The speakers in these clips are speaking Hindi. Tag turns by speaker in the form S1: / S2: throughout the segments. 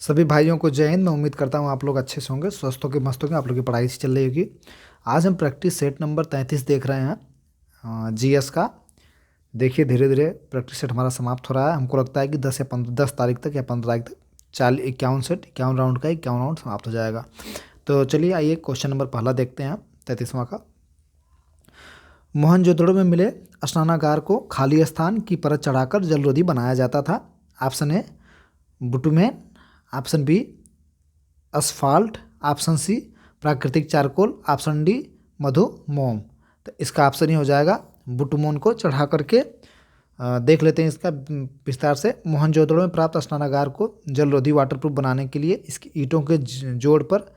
S1: सभी भाइयों को जय हिंद। मैं उम्मीद करता हूँ आप लोग अच्छे से होंगे, स्वस्थ होंगे, मस्त होंगे। आप लोग की पढ़ाई से चल रही होगी। आज हम प्रैक्टिस सेट नंबर 33 देख रहे हैं जीएस का। देखिए धीरे धीरे प्रैक्टिस सेट हमारा समाप्त हो रहा है। हमको लगता है कि 10 तारीख तक या 15 तारीख तक 51 राउंड का 51 राउंड समाप्त हो जाएगा। तो चलिए आइए क्वेश्चन नंबर पहला देखते हैं 33वां का। मोहनजोदड़ो में मिले स्नानागार को खाली स्थान की परत चढ़ाकर जलरोधी बनाया जाता था। Option A bitumen, option B asphalt, option C प्राकृतिक चारकोल, ऑप्शन डी मधु मोम। तो इसका ऑप्शन ही हो जाएगा बुटुमोन को चढ़ा करके। देख लेते हैं इसका विस्तार से। मोहनजोदड़ो में प्राप्त स्नानागार को जलरोधी वाटरप्रूफ बनाने के लिए इसकी ईंटों के जोड़ पर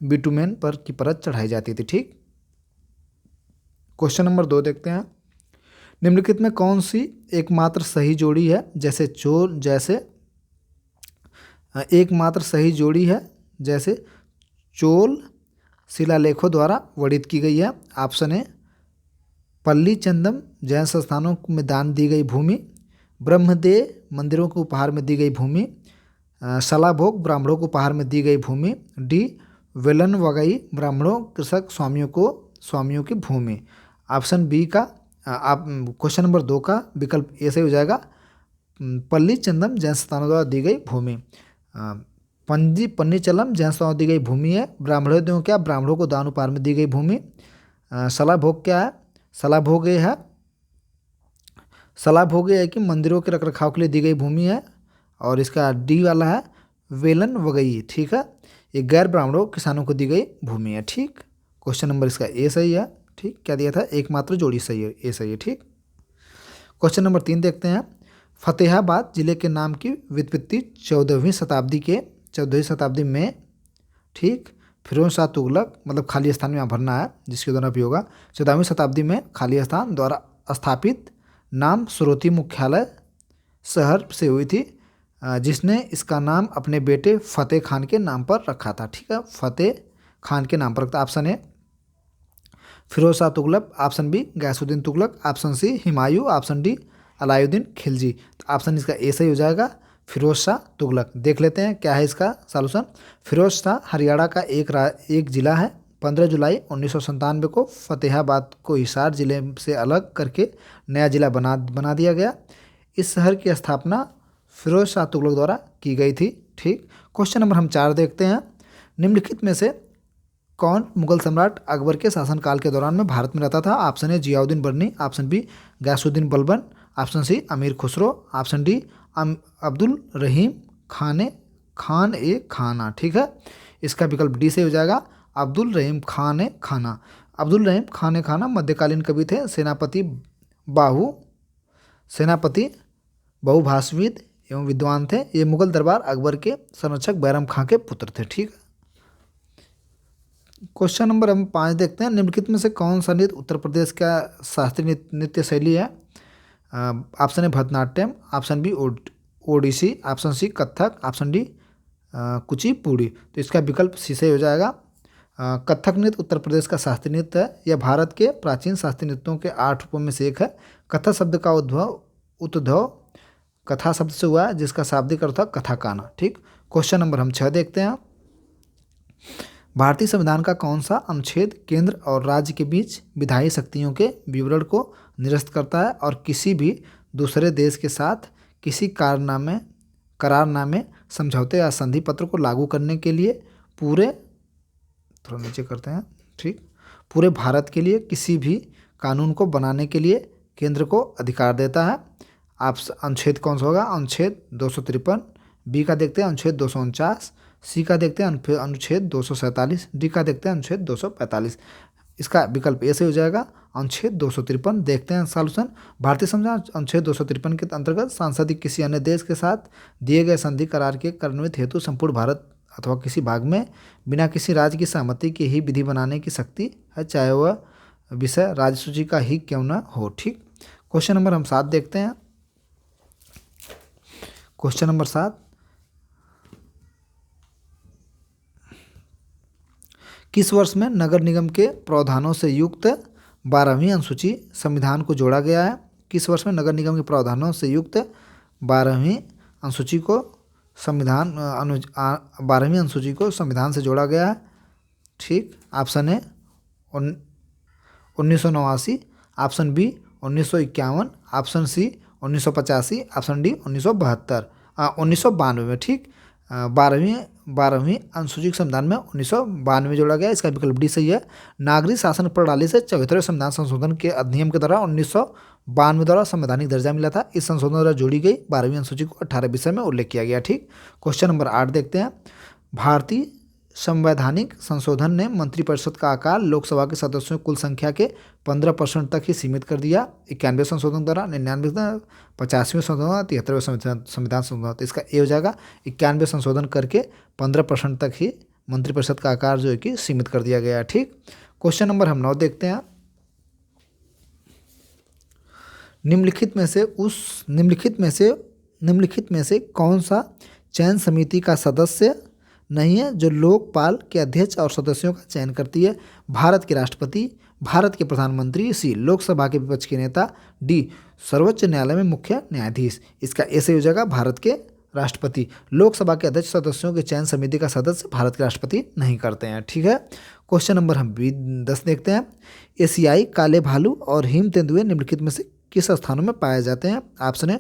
S1: बिटुमेन पर की परत चढ़ाई जाती थी। ठीक, क्वेश्चन नंबर 2 देखते हैं। निम्नलिखित में कौन सी एकमात्र सही जोड़ी है एकमात्र सही जोड़ी है जैसे चोल शिलालेखों द्वारा वर्णित की गई है। ऑप्शन ए पल्ली चंदम जैन संस्थानों में दान दी गई भूमि, ब्रह्मदेव मंदिरों को उपहार में दी गई भूमि, शलाभोग ब्राह्मणों को उपहार में दी गई भूमि, डी वेलन वगई ब्राह्मणों कृषक स्वामियों की भूमि। ऑप्शन बी का आप क्वेश्चन नंबर 2 का विकल्प ऐसे हो जाएगा पल्ली चंदम जैन संस्थानों द्वारा दी गई भूमि। पन्नीचलम जैन संस्थानों दी गई भूमि है। ब्राह्मणों क्या, ब्राह्मणों को दान उपहार में दी गई भूमि। शलाभोग क्या है, शलाभोग है कि मंदिरों के रखरखाव के लिए दी गई भूमि है। और इसका डी वाला है वेलन वगई। ठीक है, ये गैर ब्राह्मणों किसानों को दी गई भूमि है। ठीक, क्वेश्चन नंबर इसका ए सही है। ठीक, क्या दिया था, एकमात्र जोड़ी सही है, ए सही है। ठीक, क्वेश्चन नंबर 3 देखते हैं। फतेहाबाद जिले के नाम की व्युत्पत्ति 14वीं शताब्दी में, ठीक, फिरोज शाह तुगलक, मतलब खाली स्थान में यहाँ भरना है जिसके द्वारा भी होगा, 14वीं शताब्दी में खाली स्थान द्वारा स्थापित नाम स्रोती मुख्यालय शहर से हुई थी, जिसने इसका नाम अपने बेटे फतेह खान के नाम पर रखा था। ठीक है, फतेह खान के नाम पर रखा। Option A Firoz Shah Tughlaq, option B Ghiyasuddin Tughlaq, option C Humayun, option D Alauddin Khilji. तो ऑप्शन इसका ए सही हो जाएगा फिरोज शाह तुगलक। देख लेते हैं क्या है इसका सॉल्यूशन। फिरोज शाह हरियाणा का एक जिला है। 15 जुलाई 1997 को फतेहाबाद को हिसार जिले से अलग करके नया जिला बना दिया गया। इस शहर की स्थापना फिरोज शाह तुगलक द्वारा की गई थी। ठीक, क्वेश्चन नंबर हम 4 देखते हैं। निम्नलिखित में से कौन मुगल सम्राट अकबर के शासनकाल के दौरान में भारत में रहता था। Option A Ziauddin Barani, option B Ghiyasuddin Balban, option C Amir Khusro, option D Abdul Rahim Khana. ठीक है, इसका विकल्प डी से हो जाएगा अब्दुल रहीम खाना। अब्दुल रहीम खाना मध्यकालीन कवि थे, सेनापति बहुभाषाविद एवं विद्वान थे। ये मुगल दरबार अकबर के संरक्षक बैरम खां के पुत्र थे। ठीक, क्वेश्चन नंबर हम 5 देखते हैं। निम्नलिखित में से कौन सा नृत्य उत्तर प्रदेश का शास्त्रीय नृत्य शैली है। Option A Bharatanatyam, option B Odissi, option C Kathak, option D Kuchipudi. तो इसका विकल्प सी से हो जाएगा। कथक नृत्य उत्तर प्रदेश का शास्त्रीय नृत्य है। यह भारत के प्राचीन शास्त्रीय नृत्यों के 8 रूपों में से एक है। कथक शब्द का उद्भव कथा शब्द से हुआ है, जिसका शाब्दिक अर्थ है कथा गाना। ठीक, क्वेश्चन नंबर हम 6 देखते हैं। भारतीय संविधान का कौन सा अनुच्छेद केंद्र और राज्य के बीच विधायी शक्तियों के विवरण को निरस्त करता है और किसी भी दूसरे देश के साथ किसी करारनामे, समझौते या संधि पत्र को लागू करने के लिए पूरे भारत के लिए किसी भी कानून को बनाने के लिए केंद्र को अधिकार देता है। आप अनुच्छेद कौन सा होगा, अनुच्छेद 253, बी का देखते हैं अनुच्छेद 249, सी का देखते हैं अनुच्छेद 247, डी का देखते हैं अनुच्छेद 245। इसका विकल्प ए से हो जाएगा अनुच्छेद 253। देखते हैं सॉल्यूशन। भारतीय संविधान अनुच्छेद 253 के अंतर्गत सांसद किसी अन्य देश के साथ दिए गए संधि करार के कार्यान्वित हेतु संपूर्ण भारत अथवा किसी भाग में बिना किसी राज्य की सहमति के ही विधि बनाने की शक्ति है, चाहे वह विषय राज्य सूची का ही क्यों न हो। ठीक, क्वेश्चन नंबर हम 7 देखते हैं। क्वेश्चन नंबर 7, किस वर्ष में नगर निगम के प्रावधानों से युक्त 12वीं अनुसूची संविधान को जोड़ा गया है। किस वर्ष में नगर निगम के प्रावधानों से युक्त 12वीं अनुसूची को संविधान 12वीं अनुसूची को संविधान से जोड़ा गया है? ठीक, option A 1989, option B 1951, option C 1985, option D 1992 में। ठीक, 12वीं अनुसूचित संविधान में 1992 में जोड़ा गया। इसका विकल्प डी सही है। नागरिक शासन प्रणाली से 74वें संविधान संशोधन के अधिनियम के द्वारा 1992 द्वारा संवैधानिक दर्जा मिला था। इस संशोधन द्वारा जोड़ी गई 12वीं अनुसूची को 18 विषय में उल्लेख किया गया। ठीक, क्वेश्चन नंबर 8 देखते हैं। भारतीय संवैधानिक संशोधन ने मंत्रिपरिषद का आकार लोकसभा के सदस्यों की कुल संख्या के 15% तक ही सीमित कर दिया। 91वें संशोधन द्वारा, 99वें, 85वें संशोधन, 73वें संविधान संशोधन। तो इसका ए हो जाएगा। 91वें संशोधन करके 15% तक ही मंत्रिपरिषद का आकार जो है कि सीमित कर दिया गया है। ठीक, क्वेश्चन नंबर हम 9 देखते हैं। निम्नलिखित में से कौन सा चयन समिति का सदस्य नहीं है जो लोकपाल के अध्यक्ष और सदस्यों का चयन करती है? भारत के राष्ट्रपति, भारत के प्रधानमंत्री, सी लोकसभा के विपक्ष के नेता, डी सर्वोच्च न्यायालय में मुख्य न्यायाधीश। इसका ऐसे हो जाएगा भारत के राष्ट्रपति। लोकसभा के अध्यक्ष सदस्यों के चयन समिति का सदस्य भारत के राष्ट्रपति नहीं करते हैं। ठीक है, क्वेश्चन नंबर हम 10 देखते हैं। एशियाई काले भालू और हिम तेंदुए निम्नलिखित में से किस स्थानों में पाए जाते हैं? ऑप्शन है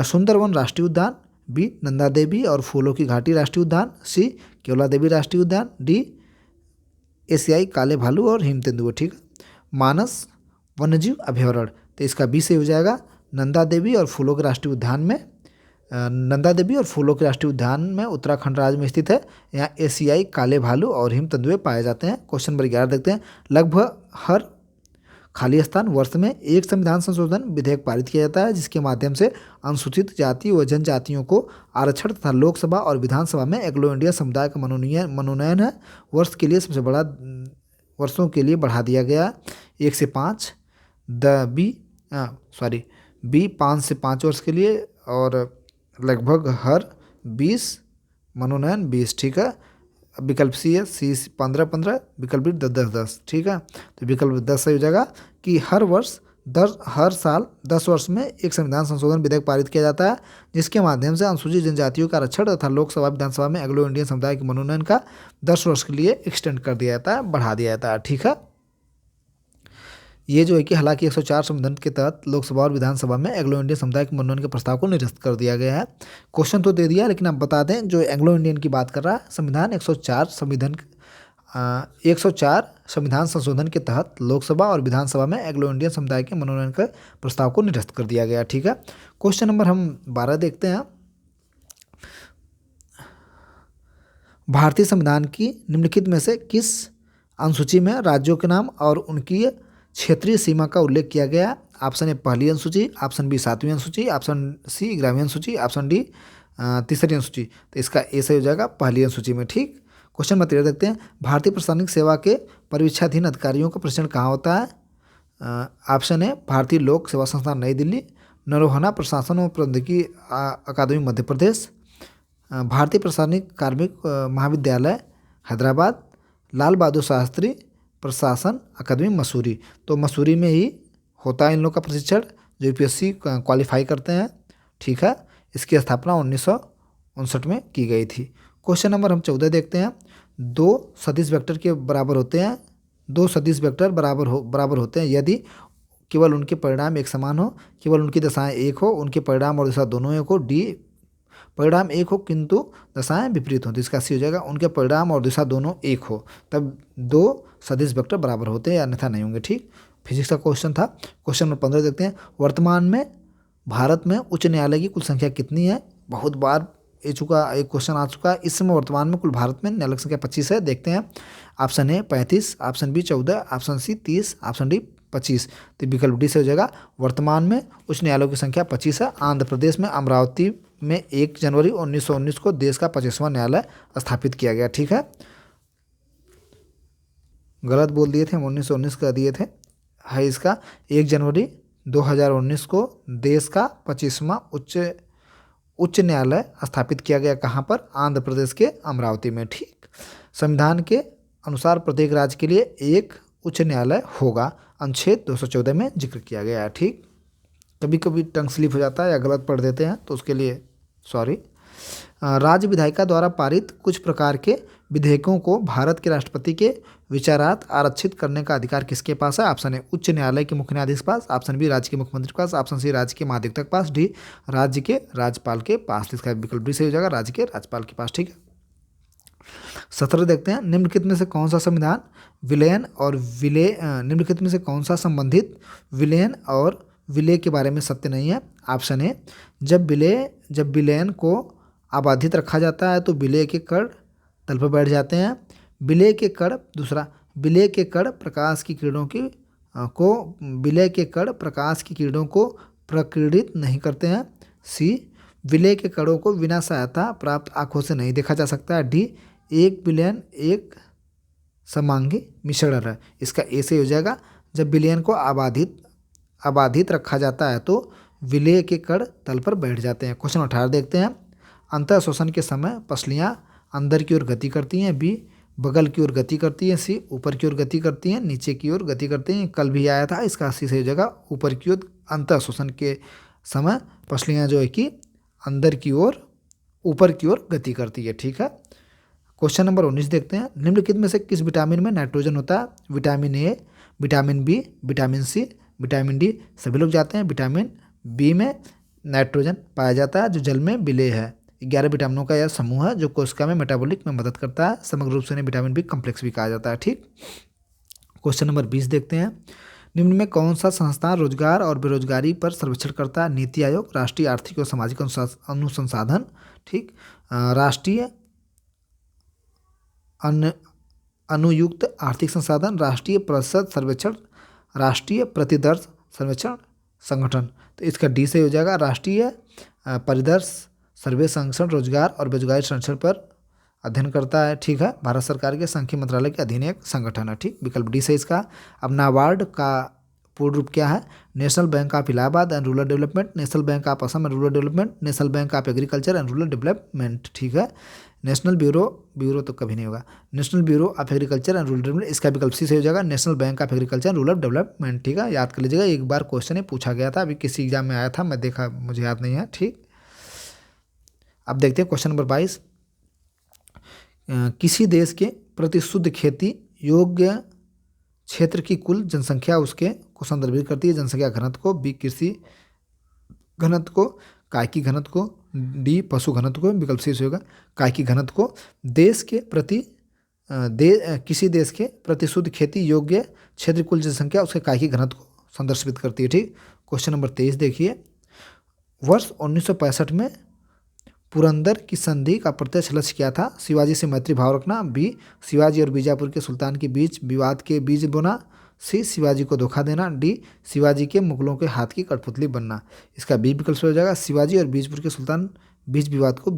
S1: सुंदरवन राष्ट्रीय उद्यान, बी नंदा देवी और फूलों की घाटी राष्ट्रीय उद्यान, सी केवला देवी राष्ट्रीय उद्यान, डी एशियाई काले भालू और हिम तेंदुए। ठीक, मानस वन्यजीव अभयारण्य। तो इसका बी से हो जाएगा नंदा देवी और फूलों के राष्ट्रीय उद्यान में। नंदा देवी और फूलों के राष्ट्रीय उद्यान में उत्तराखंड राज्य में स्थित है। यहाँ एशियाई काले भालू और हिम तेंदुए पाए जाते हैं। क्वेश्चन नंबर 11 देखते हैं। लगभग हर खाली स्थान वर्ष में एक संविधान संशोधन विधेयक पारित किया जाता है जिसके माध्यम से अनुसूचित जाति व जनजातियों को आरक्षण तथा लोकसभा और विधानसभा में एंग्लो इंडियन समुदाय का मनोनयन है वर्ष के लिए सबसे बड़ा वर्षों के लिए बढ़ा दिया गया 1 से 5, बी 5 से 5 वर्ष के लिए और लगभग हर 20 मनोनयन 20। ठीक है, विकल्प सी है, सी 15-15, विकल्प बी 10-10। ठीक है, तो विकल्प 10 सही हो जाएगा कि हर साल 10 वर्ष में एक संविधान संशोधन विधेयक पारित किया जाता है जिसके माध्यम से अनुसूचित जनजातियों का आरक्षण तथा लोकसभा विधानसभा में एंग्लो इंडियन समुदाय के मनोनयन का 10 वर्ष के लिए एक्सटेंड कर दिया जाता है, बढ़ा दिया जाता है। ठीक है, ये जो है कि हालांकि 104 संविधान के तहत लोकसभा और विधानसभा में एंग्लो इंडियन समुदाय के मनोनयन के प्रस्ताव को निरस्त कर दिया गया है। क्वेश्चन तो दे दिया, लेकिन आप बता दें जो एंग्लो इंडियन की बात कर रहा है संविधान 104 संविधान संशोधन के तहत लोकसभा और विधानसभा में एंग्लो इंडियन समुदाय के मनोनयन के प्रस्ताव को निरस्त कर दिया गया। ठीक है, क्वेश्चन नंबर हम 12 देखते हैं। भारतीय संविधान की निम्नलिखित में से किस अनुसूची में राज्यों के नाम और उनकी क्षेत्रीय सीमा का उल्लेख किया गया? ऑप्शन ए पहली अनुसूची, ऑप्शन बी 7वीं अनुसूची, ऑप्शन सी 11वीं अनुसूची, ऑप्शन डी 3री अनुसूची। तो इसका ए सही हो जाएगा पहली अनुसूची में। ठीक, क्वेश्चन नंबर 13 देखते हैं। भारतीय प्रशासनिक सेवा के परिवीक्षाधीन अधिकारियों का प्रशिक्षण कहाँ होता है? ऑप्शन ए भारतीय लोक सेवा संस्थान नई दिल्ली, नरोहना प्रशासन और प्रौद्योगिकी अकादमी मध्य प्रदेश, भारतीय प्रशासनिक कार्मिक महाविद्यालय हैदराबाद, लाल बहादुर शास्त्री प्रशासन अकादमी मसूरी। तो मसूरी में ही होता है इन लोग का प्रशिक्षण जो यूपीएससी क्वालिफाई करते हैं। ठीक है, इसकी स्थापना 1959 में की गई थी। क्वेश्चन नंबर हम 14 देखते हैं। 2 सदिश वेक्टर के बराबर होते हैं, 2 सदिश वेक्टर बराबर होते हैं यदि केवल उनके परिणाम एक समान हो, केवल उनकी दशाएं एक हो, उनके परिणाम और दिशा दोनों एक हो, डी परिणाम एक हो किंतु दशाएं विपरीत हों। तो इसका सी हो जाएगा उनके परिणाम और दिशा दोनों एक हो तब 2 सदिश वेक्टर बराबर होते हैं, अन्यथा नहीं होंगे। ठीक, फिजिक्स का क्वेश्चन था। क्वेश्चन नंबर 15 देखते हैं। वर्तमान में भारत में उच्च न्यायालय की कुल संख्या कितनी है? बहुत बार एक क्वेश्चन आ चुका है। इस समय वर्तमान में कुल भारत में न्यायालय की संख्या 25 है। देखते हैं, option A 35, option B 14, option C 30, option D 25। तो विकल्प डी से हो जाएगा वर्तमान में उच्च न्यायालयों की संख्या 25 है। आंध्र प्रदेश में अमरावती में 1 जनवरी 1919 को देश का 25वां न्यायालय स्थापित किया गया। ठीक है, गलत बोल दिए थे, हम 1919 का दिए थे, है इसका 1 जनवरी 2019 को देश का 25वां उच्च न्यायालय स्थापित किया गया। कहाँ पर? आंध्र प्रदेश के अमरावती में। ठीक, संविधान के अनुसार प्रत्येक राज्य के लिए एक उच्च न्यायालय होगा, अनुच्छेद 214 में जिक्र किया गया है। ठीक, कभी कभी टंग स्लिप हो जाता है या गलत पढ़ देते हैं तो उसके लिए सॉरी। राज्य विधायिका द्वारा पारित कुछ प्रकार के विधेयकों को भारत के राष्ट्रपति के विचारार्थ आरक्षित करने का अधिकार किसके पास है? ऑप्शन ए उच्च न्यायालय के मुख्य न्यायाधीश के पास, ऑप्शन बी राज्य के मुख्यमंत्री के पास, ऑप्शन सी राज्य के महाधिवक्ता के पास, डी राज्य के राज्यपाल के पास। इसका विकल्प डी सही हो जाएगा, राज्य के राज्यपाल के पास। ठीक है, 17 देखते हैं। निम्नलिखित में से कौन सा संविधान विलयन और विलय निम्नलिखित में से कौन सा संबंधित विलयन और विलय के बारे में सत्य नहीं है? ऑप्शन ए जब विलयन को अबाधित रखा जाता है तो विलय के कण तल पर बैठ जाते हैं। विलय के कण दूसरा विलय के कण प्रकाश की किरणों की विलय के कण प्रकाश की किरणों को प्रकीर्णित नहीं करते हैं। सी विलय के कणों को बिना सहायता प्राप्त आंखों से नहीं देखा जा सकता है। डी एक विलयन एक समांगी मिश्रण है। इसका ए से हो जाएगा, जब विलयन को अबाधित रखा जाता है तो विलय के कण तल पर बैठ जाते हैं। क्वेश्चन 18 देखते हैं। अंतः शोषण के समय पसलियाँ अंदर की ओर गति करती हैं। बी बगल की ओर गति करती हैं। सी ऊपर की ओर गति करती हैं। नीचे की ओर गति करती हैं। कल भी आया था, इसका सी से हो जाएगा, ऊपर की ओर। अंतः शोषण के समय पसलियाँ जो है कि अंदर की ओर ऊपर की ओर गति करती है। ठीक है, क्वेश्चन नंबर 19 देखते हैं। निम्नलिखित में से किस विटामिन में नाइट्रोजन होता है? Vitamin A, vitamin B, vitamin C, vitamin D. सभी लोग जाते हैं विटामिन बी में नाइट्रोजन पाया जाता है जो जल में विलय है। 11 विटामिनों का यह समूह है जो कोशिका में मेटाबॉलिक में मदद करता है। समग्र रूप से इन्हें विटामिन बी कम्प्लेक्स भी कहा जाता है। ठीक, क्वेश्चन नंबर 20 देखते हैं। निम्न में कौन सा संस्थान रोजगार और बेरोजगारी पर सर्वेक्षण करता है? नीति आयोग, राष्ट्रीय आर्थिक और सामाजिक अनुसंधान, ठीक, राष्ट्रीय अनुयुक्त आर्थिक संसाधन, राष्ट्रीय प्रतिशत सर्वेक्षण, राष्ट्रीय प्रतिदर्श सर्वेक्षण संगठन। तो इसका डी से हो जाएगा, राष्ट्रीय परिदर्श सर्वे संगठन रोजगार और बेरोजगारी संरक्षण पर अध्ययन करता है। ठीक है, भारत सरकार के सांख्यिकी मंत्रालय के अधीन एक संगठन है। ठीक, विकल्प डी से इसका। अब नाबार्ड का पूर्ण रूप क्या है? National bank of Allahabad and rural development, national bank of Assam and rural development, national bank of agriculture and rural development. ठीक है, नेशनल ब्यूरो तो कभी नहीं होगा, national bureau of agriculture and rural development. इसका विकल्प सी से हो जाएगा, national bank of agriculture and rural development. ठीक है, याद कर लीजिएगा, एक बार क्वेश्चन पूछा गया था, अभी किसी एग्जाम में आया था, मैं देखा, मुझे याद नहीं है। ठीक, अब देखते हैं क्वेश्चन नंबर 22। किसी देश के प्रति शुद्ध खेती योग्य क्षेत्र की कुल जनसंख्या उसके को संदर्भित करती है। जनसंख्या घनत्व को, बी कृषि घनत्व को, कायिकी घनत्व को, डी पशु घनत्व को। विकल्प सी होगा, कायिकी घनत्व को देश के प्रति किसी देश के प्रति शुद्ध खेती योग्य क्षेत्र कुल जनसंख्या उसके कायिकी घनत्व को संदर्भित करती है। ठीक, क्वेश्चन नंबर 23 देखिए। वर्ष 1965 में पुरंदर की संधि का प्रत्यक्ष लक्ष्य क्या था? शिवाजी से मैत्री भाव रखना, बी शिवाजी और बीजापुर के सुल्तान के बीच विवाद के बीज बोना, सी शिवाजी को धोखा देना, डी शिवाजी के मुगलों के हाथ की कठपुतली बनना। इसका बी विकल्प हो जाएगा, शिवाजी और बीजपुर के सुल्तान बीच विवाद को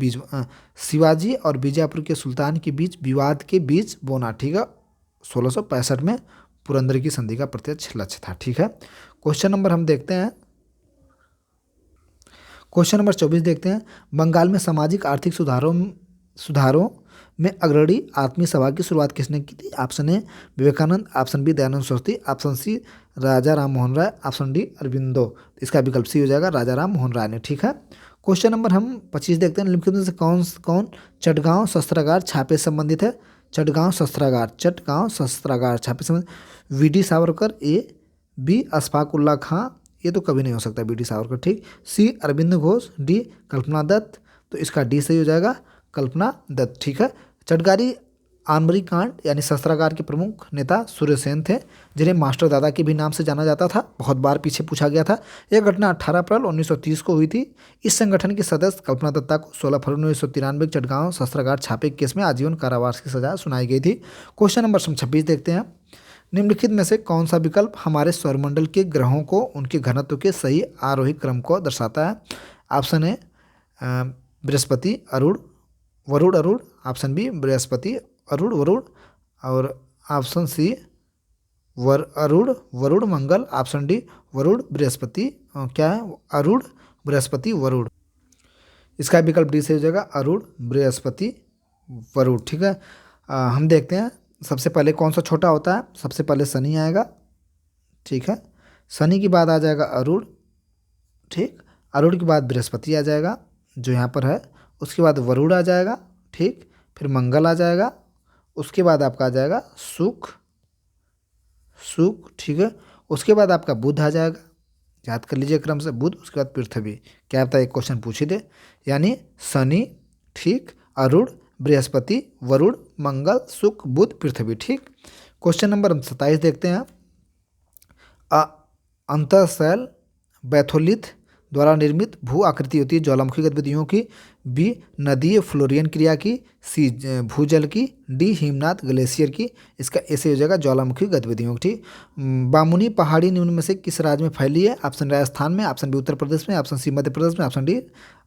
S1: शिवाजी और बीजापुर के सुल्तान के बीच विवाद के बीज बोना। ठीक है, 1665 में पुरंदर की संधि का प्रत्यक्ष लक्ष्य था। ठीक है, क्वेश्चन नंबर हम देखते हैं, क्वेश्चन नंबर 24 देखते हैं। बंगाल में सामाजिक आर्थिक सुधारों में अग्रणी आत्मीय सभा की शुरुआत किसने की थी? Option A Vivekananda, option B Dayanand Saraswati, option C Raja Ram Mohan Roy, option D Aurobindo. इसका विकल्प सी हो जाएगा, राजा राम मोहन राय ने। ठीक है, क्वेश्चन नंबर हम 25 देखते हैं। निम्नलिखित में से कौन चटगांव शस्त्रागार छापे संबंधित है? चटगांव शस्त्रागार छापे संबंधित V D Savarkar, A B Ashfaq Ulla Khan, ये तो कभी नहीं हो सकता बी डी सावरकर। ठीक, सी अरविंद घोष, डी कल्पना दत्त। तो इसका डी सही हो जाएगा, कल्पना दत्त। ठीक है, चटगारी आनबरी कांड यानी शस्त्रागार के प्रमुख नेता सूर्यसेन थे, जिन्हें मास्टर दादा के भी नाम से जाना जाता था। बहुत बार पीछे पूछा गया था। यह घटना 18 अप्रैल 1930 को हुई थी। इस संगठन के सदस्य कल्पना दत्ता को 16 फरवरी 1993 चटगांव शस्त्रागार छापे केस में आजीवन कारावास की सजा सुनाई गई थी। क्वेश्चन नंबर 26 देखते हैं। निम्नलिखित में से कौन सा विकल्प हमारे सौरमंडल के ग्रहों को उनके घनत्व के सही आरोही क्रम को दर्शाता है? Option A Brihaspati Varun Arun, option B Brihaspati Arun Varun, और option C Arun Varun Mangal, option D Varun Brihaspati क्या है अरुण बृहस्पति वरुण। इसका विकल्प डी से हो जाएगा, अरुण बृहस्पति वरुण। ठीक है, हम देखते हैं सबसे पहले कौन सा छोटा होता है। सबसे पहले शनि आएगा। ठीक है, शनि के बाद आ जाएगा अरुण। ठीक, अरुण के बाद बृहस्पति आ जाएगा जो यहाँ पर है, उसके बाद वरुण आ जाएगा, ठीक, फिर मंगल आ जाएगा, उसके बाद आपका आ जाएगा सुख, ठीक है, उसके बाद आपका बुध आ जाएगा, याद कर लीजिए क्रम से, बुध, उसके बाद पृथ्वी। क्या आता है, एक क्वेश्चन पूछे थे, यानी शनि, ठीक, अरुण, बृहस्पति, वरुण, मंगल, शुक्र, बुध, पृथ्वी, ठीक। क्वेश्चन नंबर 27 देखते हैं। अंतःशैल बैथोलिथ द्वारा निर्मित भू आकृति होती है ज्वालामुखी गतिविधियों की। बी नदीय फ्लोरियन क्रिया की। सी भूजल की। डी हिमनाद ग्लेशियर की। इसका ऐसे हो जाएगा ज्वालामुखी गतिविधियों की, ठीक। बामुनी पहाड़ी निम्न में से किस राज्य में फैली है? ऑप्शन राजस्थान में, ऑप्शन बी उत्तर प्रदेश में, ऑप्शन सी मध्य प्रदेश में, ऑप्शन डी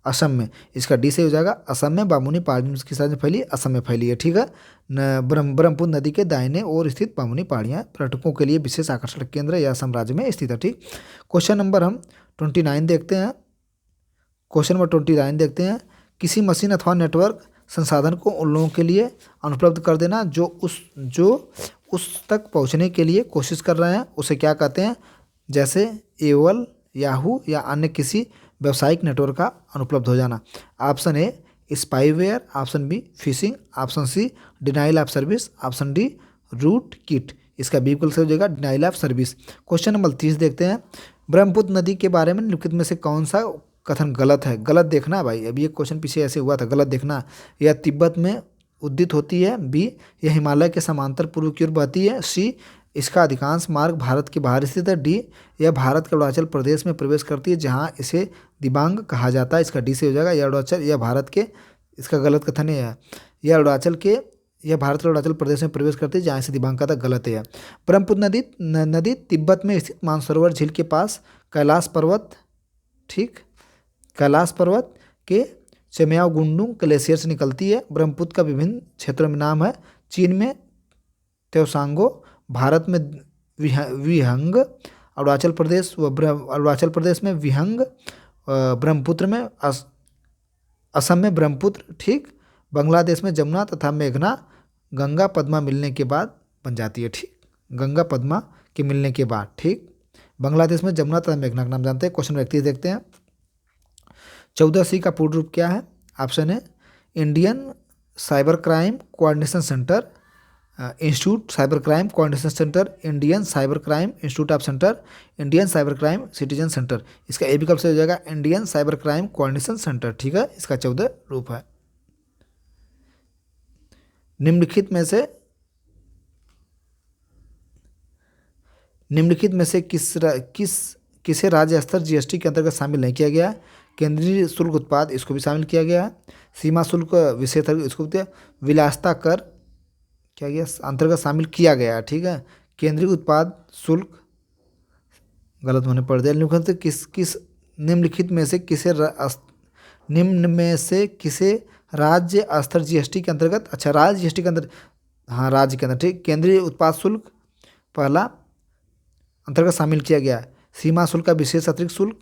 S1: असम में। इसका डी से हो जाएगा असम में। बामुनी पहाड़ी किस राज्य में फैली? असम में फैली है, ठीक है। ब्रह्मपुत्र नदी के दाहिने ओर स्थित बामुनी पहाड़ियाँ पर्यटकों के लिए विशेष आकर्षण केंद्र या असम राज्य में स्थित है, ठीक। क्वेश्चन नंबर हम 29 देखते हैं। क्वेश्चन नंबर 29 देखते हैं। किसी मशीन अथवा नेटवर्क संसाधन को उन लोगों के लिए अनुपलब्ध कर देना जो उस तक पहुंचने के लिए कोशिश कर रहे हैं, उसे क्या कहते हैं? जैसे एओएल, याहू या अन्य किसी व्यावसायिक नेटवर्क का अनुपलब्ध हो जाना। Option A spyware, option B phishing, option C denial of service, option D rootkit. इसका बी विकल्प से हो जाएगा denial of service. Question number 30 देखते हैं। ब्रह्मपुत्र नदी के बारे में निम्नलिखित में से कौन सा कथन गलत है? गलत देखना भाई, अभी एक क्वेश्चन पीछे ऐसे हुआ था, गलत देखना। यह तिब्बत में उद्दित होती है। बी यह हिमालय के समांतर पूर्व की ओर बहती है। सी इसका अधिकांश मार्ग भारत के बाहर स्थित है। डी यह भारत के अरुणाचल प्रदेश में प्रवेश करती है जहां इसे दिबांग कहा जाता है। इसका डी से हो जाएगा यह अरुणाचल, यह भारत के, इसका गलत कथन है यह अरुणाचल के, यह भारत के अरुणाचल प्रदेश में प्रवेश करती है जहाँ से दिबांग का था, गलत है। ब्रह्मपुत्र नदी तिब्बत में स्थित मानसरोवर झील के पास कैलाश पर्वत, ठीक, कैलाश पर्वत के चेम्याओगुंडुंग ग्लेशियर से निकलती है। ब्रह्मपुत्र का विभिन्न क्षेत्रों में नाम है। चीन में त्योसांगो, भारत में विहंग, अरुणाचल प्रदेश में विहंग, ब्रह्मपुत्र में असम में ब्रह्मपुत्र, ठीक, बांग्लादेश में जमुना तथा मेघना गंगा पद्मा मिलने के बाद बन जाती है, ठीक, गंगा पद्मा के मिलने के बाद, ठीक। बांग्लादेश में जमुना तथा मेघना का नाम जानते हैं। क्वेश्चन 31 देखते हैं। 14C का पूर्ण रूप क्या है? ऑप्शन है Indian cyber crime coordination centre, institute cyber crime coordination centre, Indian cyber crime institute of centre, Indian cyber crime citizen centre. इसका ए विकल्प से हो जाएगा Indian cyber crime coordination centre, ठीक है। इसका 14 रूप है। निम्नलिखित में से किसे राज्य स्तर जीएसटी के अंतर्गत शामिल नहीं किया गया? केंद्रीय शुल्क उत्पाद, इसको भी शामिल किया गया है। सीमा शुल्क विषय इसको विलासिता कर क्या गया अंतर्गत शामिल किया गया है, ठीक है। केंद्रीय उत्पाद शुल्क गलत होने पड़ दिया। निम्नलिखित में से किसे राज्य स्तर जीएसटी के अंतर्गत, अच्छा राज्य जीएसटी के अंदर, हाँ राज्य के अंदर, ठीक, केंद्रीय उत्पाद शुल्क पहला अंतर्गत शामिल किया गया है। सीमा शुल्क का विशेष अतिरिक्त शुल्क,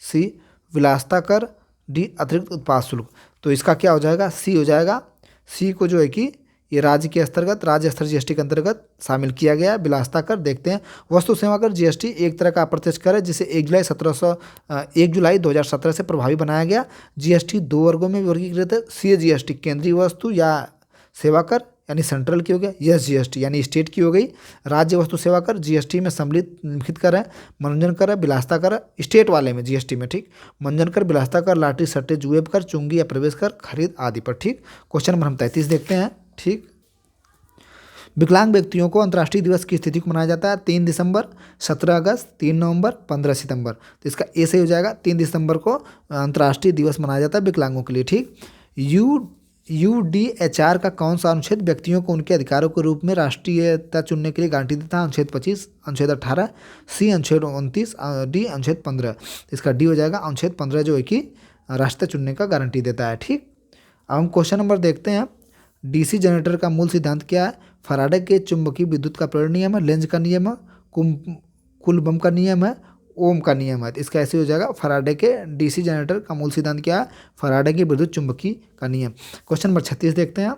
S1: सी विलासिता कर, डी अतिरिक्त उत्पाद शुल्क। तो इसका क्या हो जाएगा? सी हो जाएगा। सी को जो है कि ये राज्य के अंतर्गत, राज्य स्तर जीएसटी के अंतर्गत शामिल किया गया है। विलासिता कर देखते हैं। वस्तु सेवा कर जीएसटी एक तरह का अप्रत्यक्ष कर है जिसे 1 जुलाई 2017 से प्रभावी बनाया गया। जीएसटी 2 वर्गों में वर्गीकृत है। सी जीएसटी केंद्रीय वस्तु या सेवा कर यानी सेंट्रल की हो गया, यस जीएसटी यानी स्टेट की हो गई। राज्य वस्तु सेवा कर जीएसटी में सम्मिलित निम्नलिखित कर है। मनोरंजन कर है, विलासिता कर स्टेट वाले में जीएसटी में, ठीक। मनोरंजन कर, विलासिता कर, लॉटरी सट्टे जुए कर, चुंगी या प्रवेश कर, खरीद आदि पर, ठीक। क्वेश्चन नंबर हम 33 देखते हैं, ठीक। विकलांग व्यक्तियों को अंतर्राष्ट्रीय दिवस की स्थिति को मनाया जाता है 3 दिसंबर, 17 अगस्त, 3 नवंबर, 15 सितंबर। तो इसका ए सही हो जाएगा। 3 दिसंबर को अंतर्राष्ट्रीय दिवस मनाया जाता है विकलांगों के लिए, ठीक। यूडीएचआर का कौन सा अनुच्छेद व्यक्तियों को उनके अधिकारों के रूप में राष्ट्रीयता चुनने के लिए गारंटी देता है? अनुच्छेद 25, अनुच्छेद 18, सी अनुच्छेद 29, डी अनुच्छेद 15। इसका डी हो जाएगा अनुच्छेद 15 जो है कि राष्ट्रीयता चुनने का गारंटी देता है, ठीक। अब हम क्वेश्चन नंबर देखते हैं। डीसी जनरेटर का मूल सिद्धांत क्या है? फैराडे के चुंबकीय विद्युत का प्रेरण नियम है, लेंज का नियम है, कुलबम का नियम है, ओम का नियम है। इसका ऐसे हो जाएगा फैराडे के डीसी जनरेटर का मूल सिद्धांत क्या है? फैराडे के विद्युत चुंबकीय का नियम। क्वेश्चन नंबर 36 देखते हैं।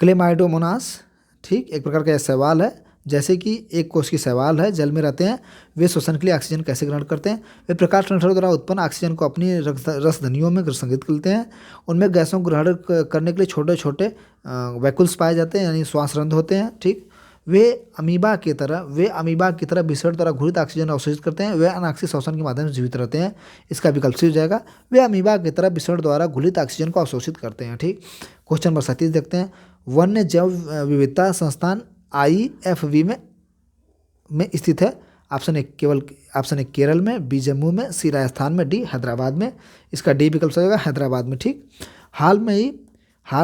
S1: क्लेमाइडोमोनास, ठीक, एक प्रकार का यह सवाल है जैसे कि एक कोश की सवाल है, जल में रहते हैं, वे श्वसन के लिए ऑक्सीजन कैसे ग्रहण करते हैं? वे प्रकाश संश्लेषण द्वारा उत्पन्न ऑक्सीजन को अपनी रस धमनियों में संग्रहित करते हैं। उनमें गैसों को ग्रहण करने के लिए छोटे छोटे वैक्यूल्स पाए जाते हैं, यानी श्वासरंध्र होते हैं। ठीक, वे अमीबा की तरह विसर्जन द्वारा घुलित ऑक्सीजन अवशोषित करते हैं। वे अनाक्षी श्वसन के माध्यम से जीवित रहते हैं। इसका विकल्प सी हो जाएगा, वे अमीबा की तरह विसर्जन द्वारा घुलित ऑक्सीजन को अवशोषित करते हैं। ठीक, क्वेश्चन नंबर 37 देखते हैं। वन्य जैव विविधता संस्थान IFV में स्थित है। ऑप्शन ए केरल में, बी जम्मू में, सी राजस्थान में, डी हैदराबाद में। इसका डी विकल्प हो जाएगा हैदराबाद में। ठीक, हाल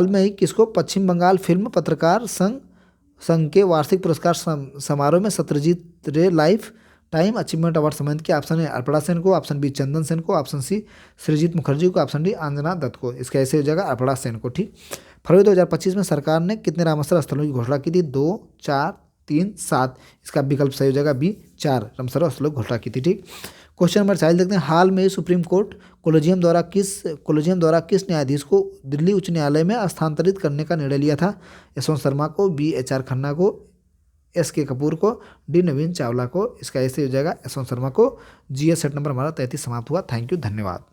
S1: में ही किसको पश्चिम बंगाल फिल्म पत्रकार संघ के वार्षिक पुरस्कार समारोह में सत्यजीत रे लाइफ टाइम अचीवमेंट अवार्ड सम्मानित किया? ऑप्शन ए अर्पणा सेन को, ऑप्शन बी चंदन सेन को, ऑप्शन सी सृजित मुखर्जी को, ऑप्शन डी अंजना दत्त को। इसका ऐसे हो जाएगा अर्पणा सेन को। ठीक, फरवरी 2025 में सरकार ने कितने रामसर स्थलों की घोषणा की थी? 2, 4, 3, 7। इसका विकल्प सही हो जाएगा बी 4 रामसर स्थलों की घोषणा की थी। ठीक, क्वेश्चन नंबर 40 देखते हैं। हाल में सुप्रीम कोर्ट कोलेजियम द्वारा किस न्यायाधीश को दिल्ली उच्च न्यायालय में स्थानांतरित करने का निर्णय लिया था? यशवंत शर्मा को, बी HR खन्ना को, SK कपूर को, डी नवीन चावला को। इसका ऐसे हो जाएगा यशवंत शर्मा को। GS सेट नंबर हमारा 33 समाप्त हुआ। थैंक यू, धन्यवाद।